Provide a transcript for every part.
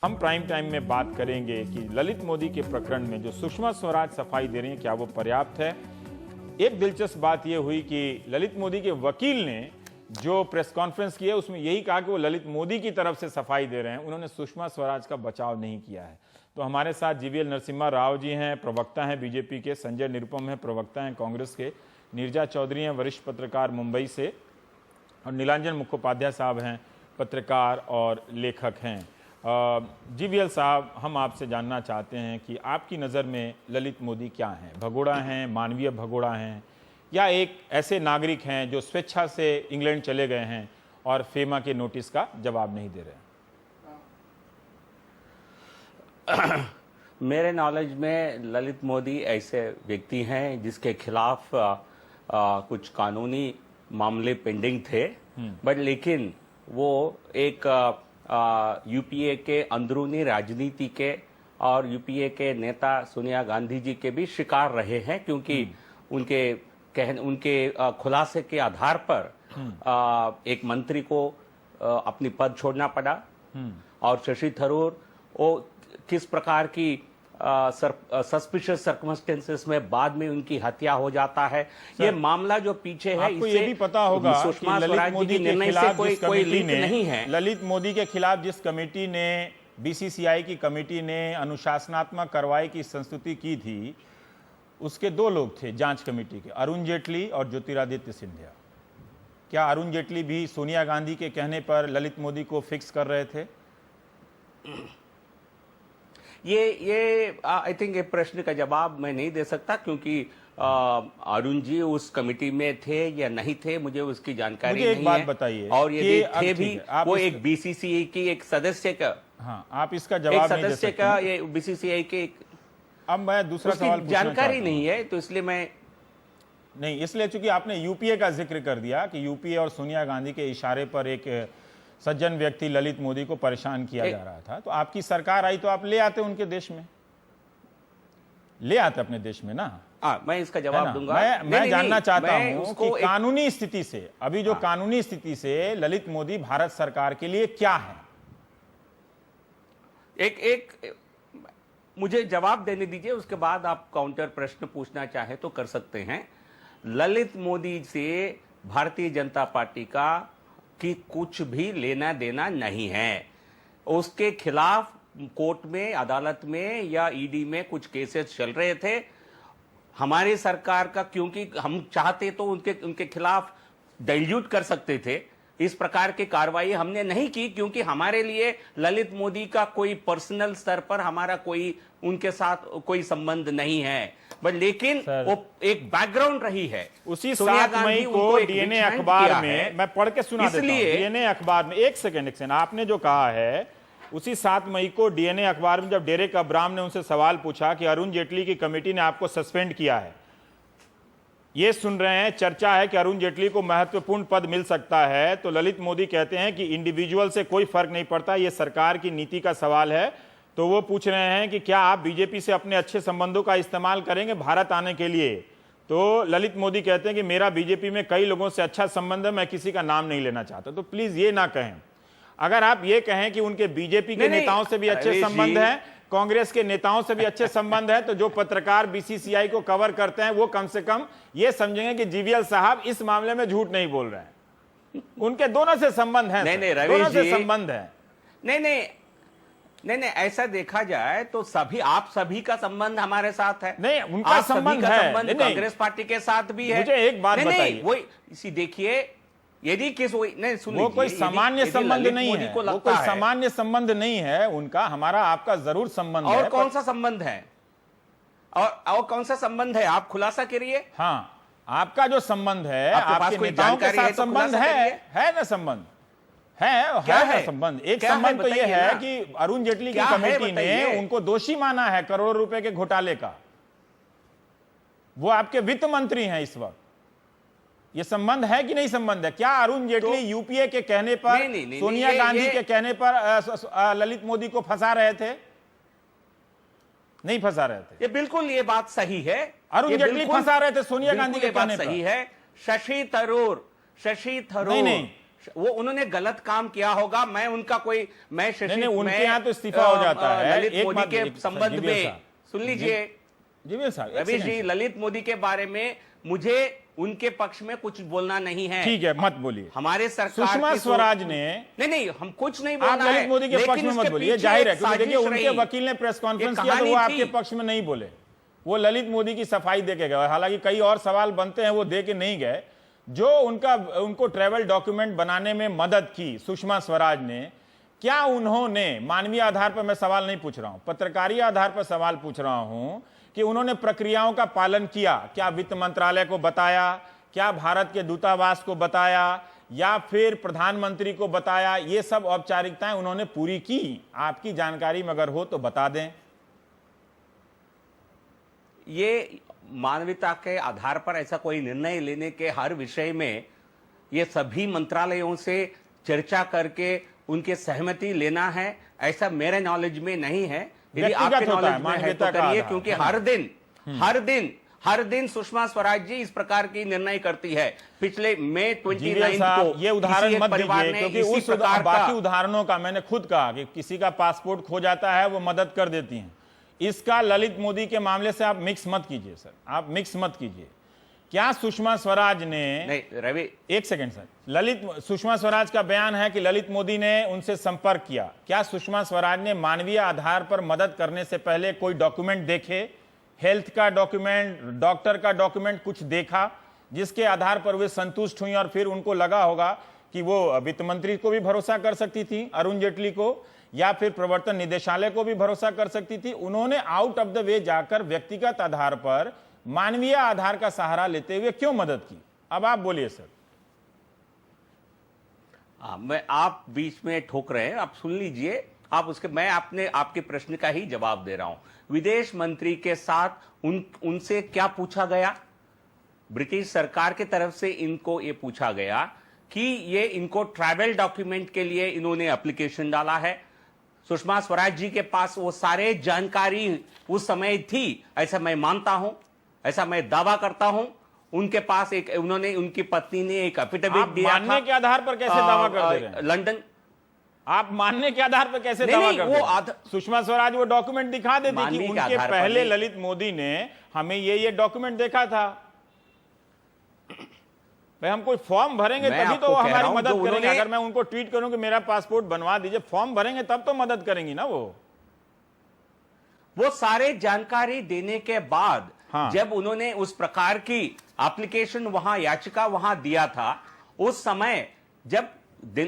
हम prime time में बात करेंगे कि ललित मोदी के प्रकरण में जो सुषमा स्वराज सफाई दे रही हैं क्या वो पर्याप्त है। एक दिलचस्प बात यह हुई कि ललित मोदी के वकील ने जो प्रेस कॉन्फ्रेंस की है उसमें यही कहा कि वो ललित मोदी की तरफ से सफाई दे रहे हैं, उन्होंने सुषमा स्वराज का बचाव नहीं किया है। तो हमारे साथ जीवीएल नरसिम्हा राव जी हैं, प्रवक्ता हैं बीजेपी के, संजय निरुपम हैं, प्रवक्ता हैं कांग्रेस के, नीरजा चौधरी हैं, वरिष्ठ पत्रकार मुंबई से, और नीलांजन मुखोपाध्याय साहब हैं, पत्रकार और लेखक हैं। जीवीएल साहब, हम आपसे जानना चाहते हैं कि आपकी नज़र में ललित मोदी क्या हैं? भगोड़ा हैं, मानवीय भगोड़ा हैं, या एक ऐसे नागरिक हैं जो स्वेच्छा से इंग्लैंड चले गए हैं और फेमा के नोटिस का जवाब नहीं दे रहे? मेरे नॉलेज में ललित मोदी ऐसे व्यक्ति हैं जिसके खिलाफ कुछ कानूनी मामले पेंडिंग थे, बट लेकिन वो एक यूपीए के अंदरूनी राजनीति के और यूपीए के नेता सोनिया गांधी जी के भी शिकार रहे हैं, क्योंकि उनके खुलासे के आधार पर एक मंत्री को अपनी पद छोड़ना पड़ा। और शशि थरूर वो किस प्रकार की सस्पिशियस सर्कमस्टेंसेस में बाद में उनकी हत्या हो जाता है, ये मामला जो पीछे है, आपको ये भी पता होगा कि ललित मोदी के खिलाफ जिस कमेटी ने, नहीं है ललित मोदी के खिलाफ जिस कमेटी ने, बीसीसीआई की कमेटी ने अनुशासनात्मक कार्रवाई की संस्तुति की थी, उसके दो लोग थे जांच कमेटी के, अरुण जेटली और ज्योतिरादित्य सिंधिया। क्या अरुण जेटली भी सोनिया गांधी के कहने पर ललित मोदी को फिक्स कर रहे थे? ये आई थिंक ये प्रश्न का जवाब मैं नहीं दे सकता, क्योंकि अरुण जी उस कमेटी में थे या नहीं थे, मुझे उसकी जानकारी नहीं है। एक बात बताइए, और ये थे भी, वो एक बीसीसीआई की एक सदस्य का, हाँ, आप इसका जवाब नहीं दे सकते। का ये बीसीसीआई के अब मैं दूसरा सवाल पूछना जानकारी नहीं है, तो इसलिए मैं नहीं, इसलिए चूंकि आपने यूपीए का जिक्र कर दिया कि यूपीए और सोनिया गांधी के इशारे पर एक सज्जन व्यक्ति ललित मोदी को परेशान किया जा रहा था, तो आपकी सरकार आई तो आप ले आते उनके देश में, ले आते अपने देश में ना। मैं इसका जवाब दूंगा। मैं जानना चाहता हूं कि कानूनी स्थिति से, अभी जो कानूनी स्थिति से ललित मोदी भारत सरकार के लिए क्या है? एक मुझे जवाब देने दीजिए, उसके बाद आप काउंटर प्रश्न पूछना चाहे तो कर सकते हैं। ललित मोदी से भारतीय जनता पार्टी का कि कुछ भी लेना देना नहीं है। उसके खिलाफ कोर्ट में, अदालत में या ईडी में कुछ केसेस चल रहे थे। हमारी सरकार का, क्योंकि हम चाहते तो उनके खिलाफ डाइल्यूट कर सकते थे, इस प्रकार की कार्रवाई हमने नहीं की, क्योंकि हमारे लिए ललित मोदी का कोई पर्सनल स्तर पर हमारा कोई उनके साथ कोई संबंध नहीं है, बट लेकिन वो एक बैकग्राउंड रही है। उसी 7 मई को डीएनए अखबार में, मैं पढ़ के सुना देता हूं, डीएनए अखबार में, एक सेकंड, आपने जो कहा है, उसी 7 मई को डीएनए अखबार में जब डेरेक अब्राहम ने उनसे सवाल पूछा कि अरुण जेटली की कमेटी ने आपको सस्पेंड किया है, ये सुन रहे हैं, चर्चा है कि अरुण जेटली को महत्वपूर्ण पद मिल सकता है, तो ललित मोदी कहते हैं कि इंडिविजुअल से कोई फर्क नहीं पड़ता, ये सरकार की नीति का सवाल है। तो वो पूछ रहे हैं कि क्या आप बीजेपी से अपने अच्छे संबंधों का इस्तेमाल करेंगे भारत आने के लिए? तो ललित मोदी कहते हैं कि मेरा बीजेपी में कई लोगों से अच्छा संबंध है, मैं किसी का नाम नहीं लेना चाहता। तो प्लीज ये ना कहें। अगर आप ये कहें कि उनके बीजेपी के नेताओं से भी अच्छे संबंध हैं, कांग्रेस के नेताओं से भी अच्छे संबंध है, तो जो पत्रकार बीसीसीआई को कवर करते हैं वो कम से कम ये समझेंगे कि जीवीएल साहब इस मामले में झूठ नहीं बोल रहे हैं, उनके दोनों से संबंध है, दोनों से संबंध है। नहीं, ऐसा देखा जाए तो आप सभी का संबंध हमारे साथ है। नहीं, उनका संबंध है, कांग्रेस पार्टी के साथ भी है। मुझे एक बात बताइए, वही इसी देखिए, यदि वो कोई सामान्य संबंध नहीं है, वो कोई सामान्य संबंध नहीं है उनका, हमारा आपका जरूर संबंध है। और कौन सा संबंध है? और कौन सा संबंध है? आप खुलासा करिए। हाँ, आपका जो संबंध है, आपके नेताओं के साथ संबंध है ना? संबंध है, क्या है संबंध? एक संबंध तो ये है कि अरुण जेटली की कमेटी ने उनको दोषी माना है करोड़ों रुपए के घोटाले का। वो आपके वित्त मंत्री हैं इस वक्त। ये संबंध है कि नहीं संबंध है? क्या अरुण जेटली यूपीए के कहने पर, सोनिया गांधी के कहने पर ललित मोदी को फंसा रहे थे? नहीं फंसा रहे थे। ये बिल्कुल, ये बात सही है। अरुण जेटली फंसा रहे थे सोनिया गांधी के कहने पर। सही है। शशि थरूर नहीं, वो उन्होंने गलत काम किया होगा, मैं उनका कोई मैं शशि नहीं, उनके यहाँ तो इस्तीफा हो जाता है। ललित एक मोदी बात- के एक- संबंध जीवीएल में साहब। सुन लीजिए जीवीएल साहब, एक रवीश जी, सेकंड। ललित मोदी के बारे में मुझे उनके पक्ष में कुछ बोलना नहीं है। ठीक है, मत बोलिए। हमारे सरकार सुषमा की स्वराज ने नहीं हम कुछ नहीं आप बोलना है, ललित मोदी के लेकिन पक्ष में मत इसके बोलिए, पीछे जाहिर है, एक क्योंकि देखिए साजिश उनके रही। वकील ने प्रेस कॉन्फ्रेंस ये किया तो वो कहानी आपके थी। पक्ष में नहीं बोले, वो ललित मोदी की सफाई दे के गए। हालांकि कई और सवाल बनते हैं, वो दे के नहीं गए। जो उनको ट्रैवल डॉक्यूमेंट बनाने में मदद की सुषमा स्वराज ने, क्या उन्होंने मानवीय आधार पर, मैं सवाल नहीं पूछ रहा हूं, पत्रकारीय आधार पर सवाल पूछ रहा हूं कि उन्होंने प्रक्रियाओं का पालन किया? क्या वित्त मंत्रालय को बताया, क्या भारत के दूतावास को बताया, या फिर प्रधानमंत्री को बताया? ये सब औपचारिकताएं उन्होंने पूरी की? आपकी जानकारी में अगर हो तो बता दें। ये मानवता के आधार पर ऐसा कोई निर्णय लेने के हर विषय में ये सभी मंत्रालयों से चर्चा करके उनके सहमति लेना है, ऐसा मेरे नॉलेज में नहीं है। यदि व्यक्तिगत आपके होता है, नॉलेज में है तो मानवीयता का करिए, आधार, क्योंकि है ना? हर दिन सुषमा स्वराज जी इस प्रकार की निर्णय करती है। पिछले मई 29 साहब, को ये उदाहरण किसी एक मत परिवार दीजिए, ने क्योंकि इसी उस प्रकार बाकी का उदाहरणों का मैंने खुद कहा कि किसी का पासपोर्ट खो जाता है, वो मदद कर देती हैं। इसका ललित मोदी के मामले से आप मिक्स मत कीजिए सर, आप मिक्स मत कीजिए। क्या सुषमा स्वराज ने, नहीं रवि, एक सेकंड सर, सुषमा स्वराज का बयान है कि ललित मोदी ने उनसे संपर्क किया। क्या सुषमा स्वराज ने मानवीय आधार पर मदद करने से पहले कोई डॉक्यूमेंट देखे? हेल्थ का डॉक्यूमेंट, डॉक्टर का डॉक्यूमेंट कुछ देखा, जिसके आधार पर वे संतुष्ट हुई और फिर उनको लगा होगा कि वो वित्त मंत्री को भी भरोसा कर सकती थी, अरुण जेटली को, या फिर प्रवर्तन निदेशालय को भी भरोसा कर सकती थी? उन्होंने आउट ऑफ द वे जाकर व्यक्तिगत आधार पर मानवीय आधार का सहारा लेते हुए क्यों मदद की? अब आप बोलिए सर। मैं आप बीच में ठोक रहे हैं, आप सुन लीजिए। मैं आपके प्रश्न का ही जवाब दे रहा हूं। विदेश मंत्री के साथ उनसे क्या पूछा गया? ब्रिटिश सरकार की तरफ से इनको यह पूछा गया कि ये इनको ट्रैवल डॉक्यूमेंट के लिए इन्होंने एप्लीकेशन डाला है। सुषमा स्वराज जी के पास वो सारे जानकारी उस समय थी, ऐसा मैं मानता हूं, ऐसा मैं दावा करता हूं। उनके पास उनकी पत्नी ने एक एफिडेविट दिया था। मानने के आधार पर कैसे दावा कर दे रहे हैं? लंदन, आप मानने के आधार पर कैसे दावा कर रहे हैं? सुषमा स्वराज वो डॉक्यूमेंट दिखा देती कि उनके पहले ललित मोदी ने हमें ये डॉक्यूमेंट देखा था। भाई, हम कोई फॉर्म भरेंगे तभी तो वो हमारी मदद करेंगे। अगर मैं उनको ट्वीट करूं कि मेरा पासपोर्ट बनवा दीजिए, फॉर्म भरेंगे तब तो मदद करेंगी ना वो सारे जानकारी देने के बाद हाँ। जब उन्होंने उस प्रकार की एप्लीकेशन याचिका वहां दिया था, उस समय जब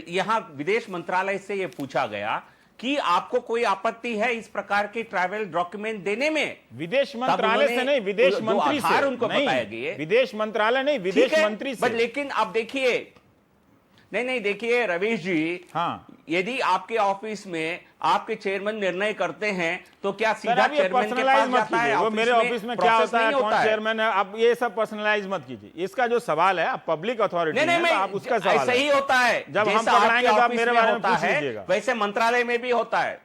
यहां विदेश मंत्रालय से यह पूछा गया कि आपको कोई आपत्ति है इस प्रकार के ट्रैवल डॉक्यूमेंट देने में, विदेश मंत्रालय से नहीं, विदेश मंत्री से उनको बताया गया। विदेश मंत्रालय नहीं, विदेश मंत्री से। लेकिन अब देखिए, नहीं देखिए रवीश जी, हाँ, यदि आपके ऑफिस में आपके चेयरमैन निर्णय करते हैं तो क्या सीधा अब ये चेयरमैन के पर्सनलाइज पास मत जाता है? कीजिए। वो मेरे ऑफिस में क्या होता है, कौन चेयरमैन है, अब ये सब पर्सनलाइज मत कीजिए। इसका जो सवाल है, आप पब्लिक अथॉरिटी है, तो आप उसका सवाल ऐसा ही होता है। जब हम पकड़ाएंगे तो आप मेरे बारे में पूछ लीजिएगा। वैसे मंत्रालय में भी होता है,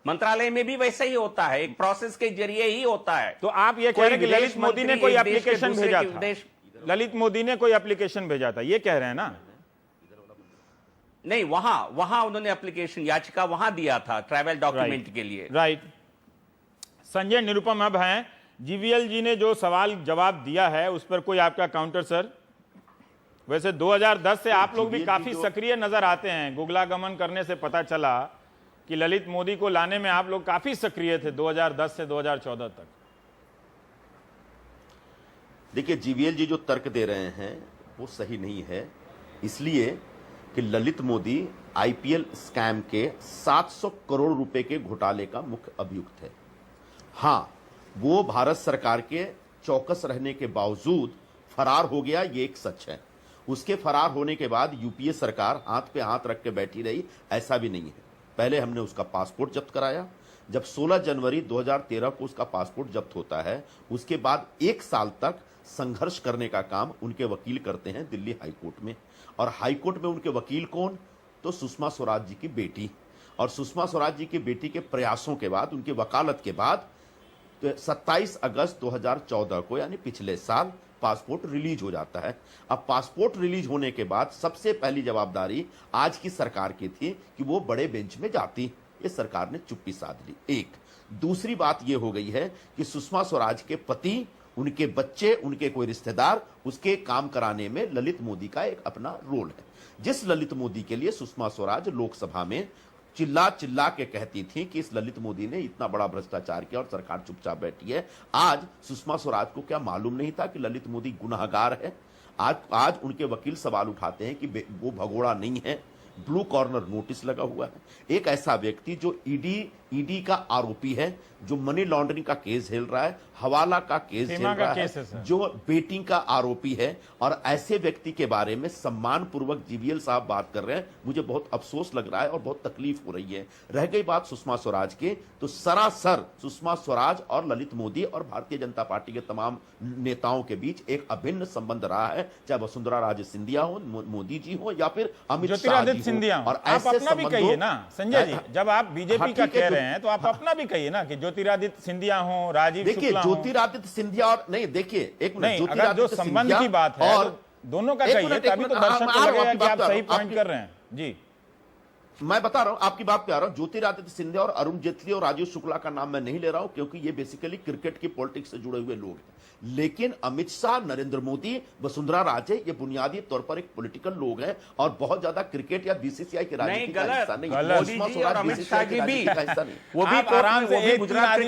मंत्रालय में भी वैसे ही होता है, एक प्रोसेस के जरिए ही होता है। तो आप ये कह रहे हैं कि ललित मोदी ने कोई एप्लीकेशन भेजा था? ललित मोदी ने कोई एप्लीकेशन भेजा था, ये कह रहे हैं ना? नहीं, वहां उन्होंने एप्लीकेशन याचिका वहां दिया था ट्रैवल डॉक्यूमेंट के लिए। राइट। संजय निरुपम अब हैं। जीवीएल जी ने जो सवाल जवाब दिया है उस पर कोई आपका काउंटर सर? वैसे 2010 से आप लोग भी काफी सक्रिय नजर आते हैं। गुगलागमन करने से पता चला कि ललित मोदी को लाने में आप लोग काफी सक्रिय थे 2010 से 2014 तक। देखिए, जीवीएल जी जो तर्क दे रहे हैं वो सही नहीं है, इसलिए कि ललित मोदी आईपीएल स्कैम के 700 करोड़ रुपए के घोटाले का मुख्य अभियुक्त है। हां, वो भारत सरकार के चौकस रहने के बावजूद फरार हो गया, ये एक सच है। उसके फरार होने के बाद यूपीए सरकार हाथ पे हाथ रख के बैठी रही, ऐसा भी नहीं है। पहले हमने उसका पासपोर्ट जब्त कराया। जब 16 जनवरी 2013 को उसका पासपोर्ट जब्त होता है, उसके बाद 1 साल तक संघर्ष करने का काम उनके वकील करते हैं दिल्ली हाईकोर्ट में। और हाईकोर्ट में उनके वकील कौन? तो सुषमा स्वराज जी की बेटी। और सुषमा स्वराज जी की बेटी के प्रयासों के बाद, उनकी वकालत के बाद 27 अगस्त 2014 को, यानी पिछले साल, पासपोर्ट रिलीज हो जाता है। अब पासपोर्ट रिलीज होने के बाद सबसे पहली जवाबदारी आज की सरकार की थी कि वो बड़े बेंच में जाती, ये सरकार ने चुप्पी साध ली। एक दूसरी बात ये हो गई है कि सुषमा स्वराज के पति, उनके बच्चे, उनके कोई रिश्तेदार, उसके काम कराने में ललित मोदी का एक अपना रोल है। जिस ललित मोदी के लिए सुषमा स्वराज लोकसभा में चिल्ला चिल्ला के कहती थी कि इस ललित मोदी ने इतना बड़ा भ्रष्टाचार किया और सरकार चुपचाप बैठी है, आज सुषमा स्वराज को क्या मालूम नहीं था कि ललित मोदी गुनाहगार है? आज उनके वकील सवाल उठाते हैं कि वो भगोड़ा नहीं है, ब्लू कॉर्नर नोटिस लगा हुआ है। एक ऐसा व्यक्ति जो ईडी का आरोपी है, जो मनी लॉन्ड्रिंग का केस झेल रहा है, हवाला का केस झेल रहा है, जो बेटिंग का आरोपी है, और ऐसे व्यक्ति के बारे में सम्मान पूर्वक जीवीएल साहब बात कर रहे हैं। मुझे बहुत अफसोस लग रहा है और बहुत तकलीफ हो रही है। रह गई बात सुषमा स्वराज की, तो सरासर सुषमा स्वराज और ललित मोदी और भारतीय जनता पार्टी के तमाम नेताओं के बीच एक अभिन्न संबंध रहा है, चाहे वसुंधरा राजे सिंधिया हो, मोदी जी हो, या फिर अमित शाह जी हो। और आप अपना भी कहिए ना संजय जी, जब आप बीजेपी का कह रहे हैं तो आप अपना भी कहिए ना कि ज्योतिरादित्य सिंधिया हो, राजीव देखिए ज्योतिरादित्य सिंधिया और नहीं, देखिए एक मिनट, अगर जो संबंध की बात है और दोनों का कहिए, तभी तो दर्शक को लगेगा कि आप सही पॉइंट कर रहे हैं। जी मैं बता रहा हूं, आपकी बात पे आ रहा हूं। ज्योतिरादित्य सिंधिया और अरुण जेटली और राजीव शुक्ला का नाम मैं नहीं ले रहा हूं, क्योंकि ये बेसिकली क्रिकेट की पॉलिटिक्स से जुड़े हुए लोग हैं। लेकिन अमित शाह, नरेंद्र मोदी, वसुंधरा राजे, ये बुनियादी तौर पर एक पॉलिटिकल लोग हैं और बहुत ज्यादा क्रिकेट या बीसीसीआई की राजनीति का हिस्सा नहीं। मोदी जी और अमित शाह जी भी वो भी आराम से गुजरात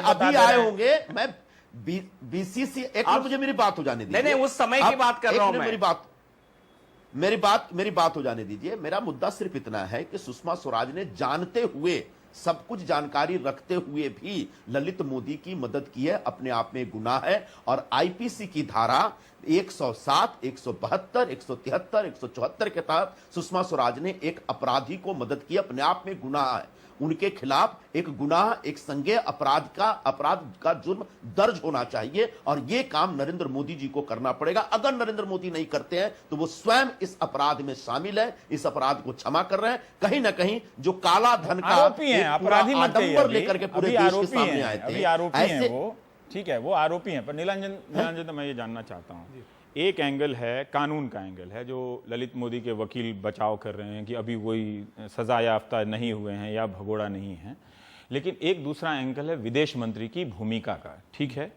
अभी आए होंगे। मैं बीसीसी, एक मुझे मेरी बात हो जाने दीजिए। नहीं, उस समय की बात कर रहा हूं मैं। मेरी बात हो जाने दीजिए। मेरा मुद्दा सिर्फ इतना है कि सुषमा स्वराज ने जानते हुए, सब कुछ जानकारी रखते हुए भी ललित मोदी की मदद की है, अपने आप में गुनाह है। और आईपीसी की धारा 107, 172, 173, 174 के तहत सुषमा स्वराज ने एक अपराधी को मदद की, अपने आप में गुनाह है। उनके खिलाफ एक गुनाह, एक संज्ञेय अपराध का जुर्म दर्ज होना चाहिए, और यह काम नरेंद्र मोदी जी को करना पड़ेगा। अगर नरेंद्र मोदी नहीं करते हैं तो वो स्वयं इस अपराध में शामिल है, इस अपराध को क्षमा कर रहे हैं। कहीं ना कहीं जो काला धन का आडंबर लेकर के पूरे देश के सामने आए थे, ऐसे वो ठीक है, वो आरोपी हैं। पर नीलांजन तो मैं ये जानना चाहता हूं, एक एंगल है, कानून का एंगल है, जो ललित मोदी के वकील बचाव कर रहे हैं कि अभी कोई सजा याफ्ता नहीं हुए हैं या भगोड़ा नहीं है। लेकिन एक दूसरा एंगल है विदेश मंत्री की भूमिका का। ठीक है,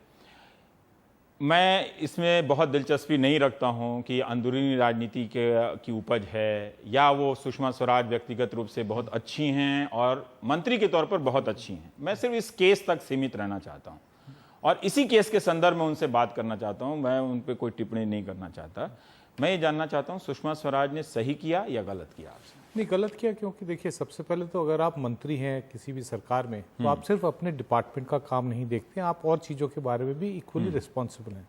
मैं इसमें बहुत दिलचस्पी नहीं रखता हूं कि अंदरूनी राजनीति की उपज है या वो सुषमा स्वराज व्यक्तिगत रूप से बहुत अच्छी हैं और मंत्री के तौर पर बहुत अच्छी हैं। मैं सिर्फ इस केस तक सीमित रहना चाहता हूं और इसी केस के संदर्भ में उनसे बात करना चाहता हूं। मैं उन पे कोई टिप्पणी नहीं करना चाहता। मैं ये जानना चाहता हूं सुषमा स्वराज ने सही किया या गलत किया? आपसे नहीं, गलत किया, क्योंकि देखिए सबसे पहले तो अगर आप मंत्री हैं किसी भी सरकार में तो आप सिर्फ अपने डिपार्टमेंट का काम नहीं देखते, आप और चीज़ों के बारे में भी इक्वली रिस्पॉन्सिबल हैं।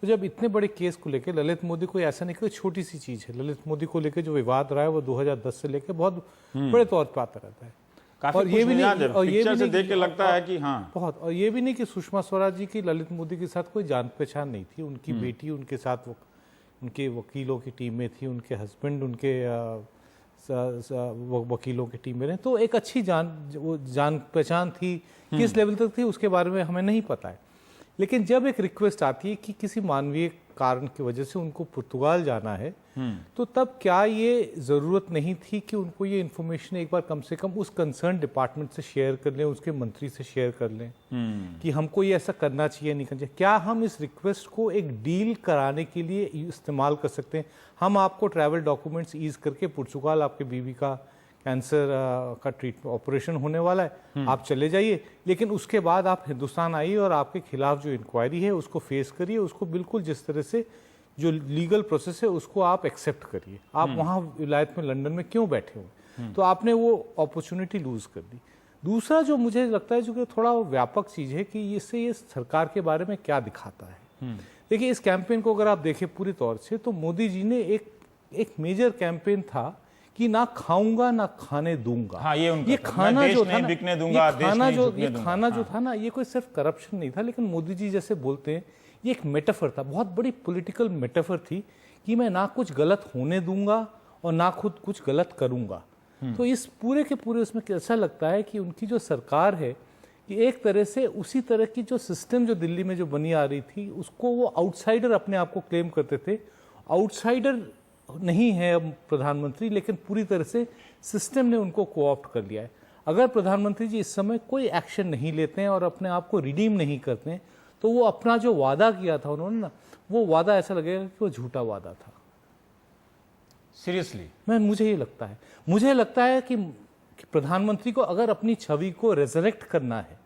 तो जब इतने बड़े केस को लेकर ललित मोदी को, ऐसा नहीं कि छोटी सी चीज़ है, ललित मोदी को लेकर जो विवाद रहा है वो 2010 से लेकर बहुत बड़े तौर पर आता रहता है। और ये भी नहीं, और ये भी देख के लगता है कि हाँ बहुत, और ये भी नहीं कि सुषमा स्वराज जी की ललित मोदी के साथ कोई जान पहचान नहीं थी। उनकी बेटी उनके साथ उनके वकीलों की टीम में थी, उनके हस्बैंड उनके वकीलों की टीम में रहे, तो एक अच्छी जान पहचान थी। किस लेवल तक थी उसके बारे में हमें नहीं पता है। लेकिन जब एक रिक्वेस्ट आती है कि किसी मानवीय कारण की वजह से उनको पुर्तगाल जाना है, तो तब क्या ये ज़रूरत नहीं थी कि उनको ये इन्फॉर्मेशन एक बार कम से कम उस कंसर्न डिपार्टमेंट से शेयर कर लें, उसके मंत्री से शेयर कर लें कि हमको ये ऐसा करना चाहिए, नहीं करना चाहिए? क्या हम इस रिक्वेस्ट को एक डील कराने के लिए इस्तेमाल कर सकते हैं? हम आपको ट्रैवल डॉक्यूमेंट्स ईज करके, पुर्तगाल आपके बीवी का कैंसर का ट्रीटमेंट ऑपरेशन होने वाला है, आप चले जाइए, लेकिन उसके बाद आप हिंदुस्तान आइए और आपके खिलाफ जो इंक्वायरी है उसको फेस करिए, उसको बिल्कुल जिस तरह से जो लीगल प्रोसेस है उसको आप एक्सेप्ट करिए। आप वहाँ विलायत में, लंदन में क्यों बैठे हुए? तो आपने वो अपॉर्चुनिटी लूज कर दी। दूसरा जो मुझे लगता है जो कि थोड़ा व्यापक चीज़ है कि इससे ये सरकार के बारे में क्या दिखाता है। देखिए, इस कैंपेन को अगर आप देखें पूरी तौर से, तो मोदी जी ने एक मेजर कैंपेन था कि ना खाऊंगा ना खाने दूंगा। हाँ, ये खाना जो था ना, बिकने दूंगा, ये खाना जो था ना, ये कोई सिर्फ करप्शन नहीं था, लेकिन मोदी जी जैसे बोलते हैं, ये एक मेटाफर था, बहुत बड़ी पॉलिटिकल मेटाफर थी कि मैं ना कुछ गलत होने दूंगा और ना खुद कुछ गलत करूंगा। तो इस पूरे के पूरे उसमें ऐसा लगता है कि उनकी जो सरकार है कि एक तरह से उसी तरह की जो सिस्टम जो दिल्ली में जो बनी आ रही थी उसको वो आउटसाइडर अपने आप को क्लेम करते थे। आउटसाइडर नहीं है अब प्रधानमंत्री, लेकिन पूरी तरह से सिस्टम ने उनको कोऑप्ट कर लिया है। अगर प्रधानमंत्री जी इस समय कोई एक्शन नहीं लेते हैं और अपने आप को रिडीम नहीं करते हैं तो वो अपना जो वादा किया था उन्होंने ना, वो वादा ऐसा लगेगा कि वो झूठा वादा था। सीरियसली मुझे लगता है कि प्रधानमंत्री को अगर अपनी छवि को रेजरेक्ट करना है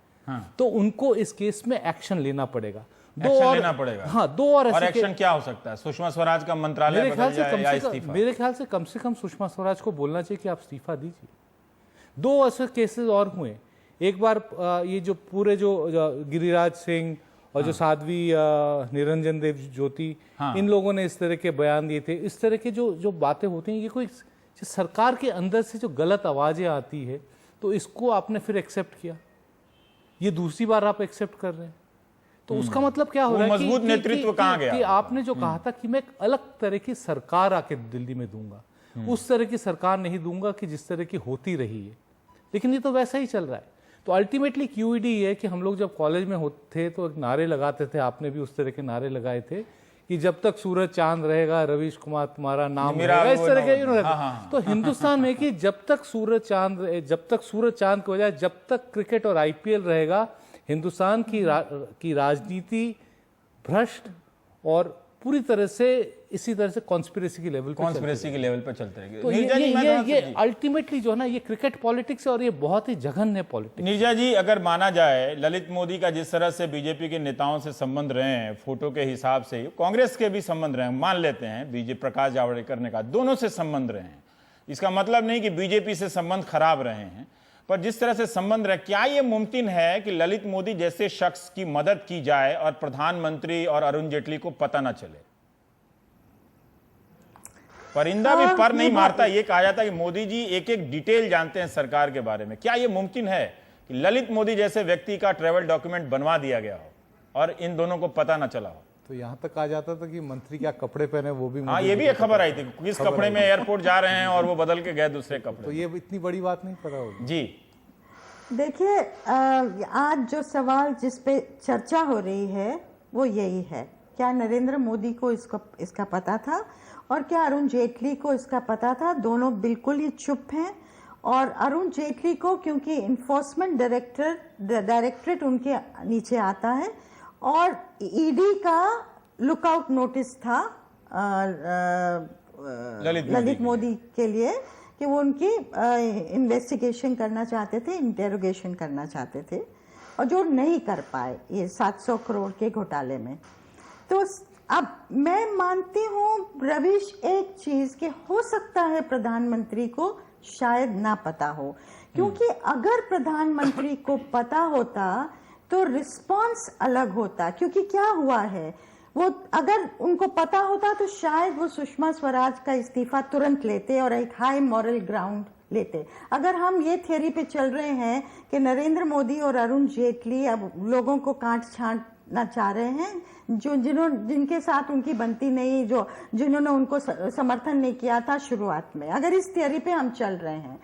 तो उनको इस केस में एक्शन लेना पड़ेगा। लेना पड़ेगा। हाँ, दो और एक्शन क्या हो सकता है? सुषमा स्वराज का मंत्रालय बदल जाए या इस्तीफा? मेरे ख्याल से कम सुषमा स्वराज को बोलना चाहिए कि आप इस्तीफा दीजिए। दो ऐसे केसेस और हुए। एक बार ये जो पूरे जो गिरिराज सिंह और जो साध्वी निरंजन देव ज्योति, इन लोगों ने इस तरह के बयान दिए थे। इस तरह के जो बातें होती हैं, ये कोई सरकार के अंदर से जो गलत आवाजें आती है तो इसको आपने फिर एक्सेप्ट किया, ये दूसरी बार आप एक्सेप्ट कर रहे हैं, तो उसका मतलब क्या हो रहा है? मजबूत नेतृत्व कहां गया? कि आपने जो कहा था कि मैं एक अलग तरह की सरकार आके दिल्ली में दूंगा, उस तरह की सरकार नहीं दूंगा कि जिस तरह की होती रही है, लेकिन ये तो वैसा ही चल रहा है। तो अल्टीमेटली क्यूईडी है कि हम लोग जब कॉलेज में होते थे तो एक नारे लगाते थे, आपने भी उस तरह के नारे लगाए थे कि जब तक सूरज चांद रहेगा रवीश कुमार तुम्हारा नाम रहेगा, इस तरह के। तो हिंदुस्तान में कि जब तक सूरज चांद की बजाय जब तक क्रिकेट और आईपीएल रहेगा, हिंदुस्तान की राजनीति भ्रष्ट और पूरी तरह से इसी तरह से कॉन्स्पिरेसी के लेवल पे चलते रहेंगे। तो ये अल्टीमेटली जो है ना, ये क्रिकेट पॉलिटिक्स है और ये बहुत ही जघन्य पॉलिटिक्स। नीरजा जी, अगर माना जाए ललित मोदी का जिस तरह से बीजेपी के नेताओं से संबंध रहे हैं, फोटो के हिसाब से कांग्रेस के भी संबंध रहे हैं, मान लेते हैं बीजेपी प्रकाश जावड़ेकर ने कहा दोनों से संबंध रहे हैं, इसका मतलब नहीं कि बीजेपी से संबंध खराब रहे हैं, पर जिस तरह से संबंध रहे, क्या यह मुमकिन है कि ललित मोदी जैसे शख्स की मदद की जाए और प्रधानमंत्री और अरुण जेटली को पता ना चले? परिंदा भी पर नहीं मारता, ये कहा जाता है कि मोदी जी एक एक डिटेल जानते हैं सरकार के बारे में। क्या यह मुमकिन है कि ललित मोदी जैसे व्यक्ति का ट्रेवल डॉक्यूमेंट बनवा दिया गया हो और इन दोनों को पता ना चला हो? तो यहाँ तक कहा जाता था कि मंत्री क्या कपड़े पहने वो भी, हाँ, ये भी एक खबर आई थी, किस कपड़े में एयरपोर्ट जा रहे हैं और वो बदल के गए दूसरे कपड़े। तो ये इतनी बड़ी बात नहीं पता होगी जी। देखिए, आज जो सवाल जिस पे चर्चा हो रही है वो यही है, क्या नरेंद्र मोदी को इसका पता था और क्या अरुण जेटली को इसका पता था? दोनों बिल्कुल ही चुप हैं। और अरुण जेटली को क्योंकि इन्फोर्समेंट डायरेक्टरेट उनके नीचे आता है और ईडी का लुकआउट नोटिस था ललित मोदी के लिए कि वो उनकी इन्वेस्टिगेशन करना चाहते थे, इंटेरोगेशन करना चाहते थे, और जो नहीं कर पाए ये 700 करोड़ के घोटाले में। तो अब मैं मानती हूँ रवीश एक चीज कि हो सकता है प्रधानमंत्री को शायद ना पता हो, क्योंकि अगर प्रधानमंत्री को पता होता तो रिस्पांस अलग होता। क्योंकि क्या हुआ है, वो अगर उनको पता होता तो शायद वो सुषमा स्वराज का इस्तीफा तुरंत लेते और एक हाई मॉरल ग्राउंड लेते। अगर हम ये थियरी पे चल रहे हैं कि नरेंद्र मोदी और अरुण जेटली अब लोगों को काट छांटना चाह रहे हैं, जिनके साथ उनकी बनती नहीं, जिन्होंने उनको समर्थन नहीं किया था शुरुआत में, अगर इस थियरी पे हम चल रहे हैं,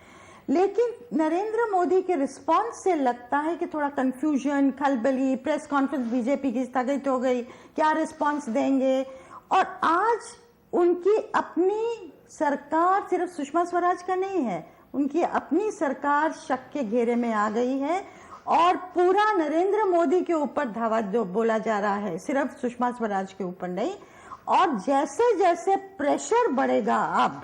लेकिन नरेंद्र मोदी के रिस्पांस से लगता है कि थोड़ा कंफ्यूजन, खलबली, प्रेस कॉन्फ्रेंस बीजेपी की स्थगित हो गई, क्या रिस्पांस देंगे। और आज उनकी अपनी सरकार, सिर्फ सुषमा स्वराज का नहीं है, उनकी अपनी सरकार शक के घेरे में आ गई है और पूरा नरेंद्र मोदी के ऊपर धावा जो बोला जा रहा है, सिर्फ सुषमा स्वराज के ऊपर नहीं। और जैसे जैसे प्रेशर बढ़ेगा अब,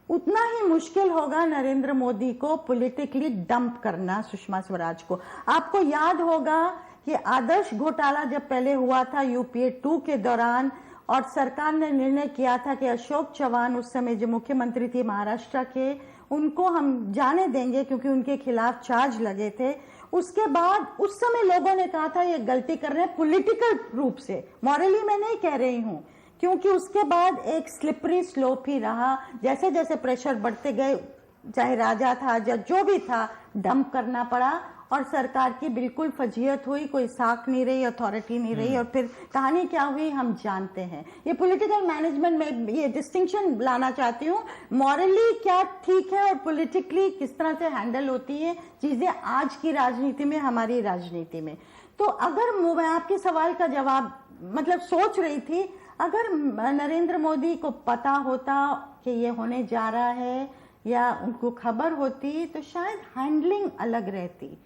उतना ही मुश्किल होगा नरेंद्र मोदी को पॉलिटिकली डंप करना सुषमा स्वराज को। आपको याद होगा कि आदर्श घोटाला जब पहले हुआ था यूपीए 2 के दौरान, और सरकार ने निर्णय किया था कि अशोक चव्हाण उस समय जो मुख्यमंत्री थे महाराष्ट्र के, उनको हम जाने देंगे क्योंकि उनके खिलाफ चार्ज लगे थे। उसके बाद उस समय लोगों ने कहा था ये गलती कर रहे हैं पॉलिटिकल रूप से, मॉरली मैं नहीं कह रही हूं, क्योंकि उसके बाद एक स्लिपरी स्लोप ही रहा। जैसे जैसे प्रेशर बढ़ते गए चाहे राजा था या जो भी था, डंप करना पड़ा और सरकार की बिल्कुल फजीयत हुई, कोई साख नहीं रही, अथॉरिटी नहीं रही, और फिर कहानी क्या हुई हम जानते हैं। ये पॉलिटिकल मैनेजमेंट में ये डिस्टिंक्शन लाना चाहती हूँ, मॉरली क्या ठीक है और पॉलिटिकली किस तरह से हैंडल होती है चीजें आज की राजनीति में, हमारी राजनीति में। तो अगर मैं आपके सवाल का जवाब मतलब सोच रही थी, अगर नरेंद्र मोदी को पता होता कि ये होने जा रहा है या उनको खबर होती तो शायद हैंडलिंग अलग रहती।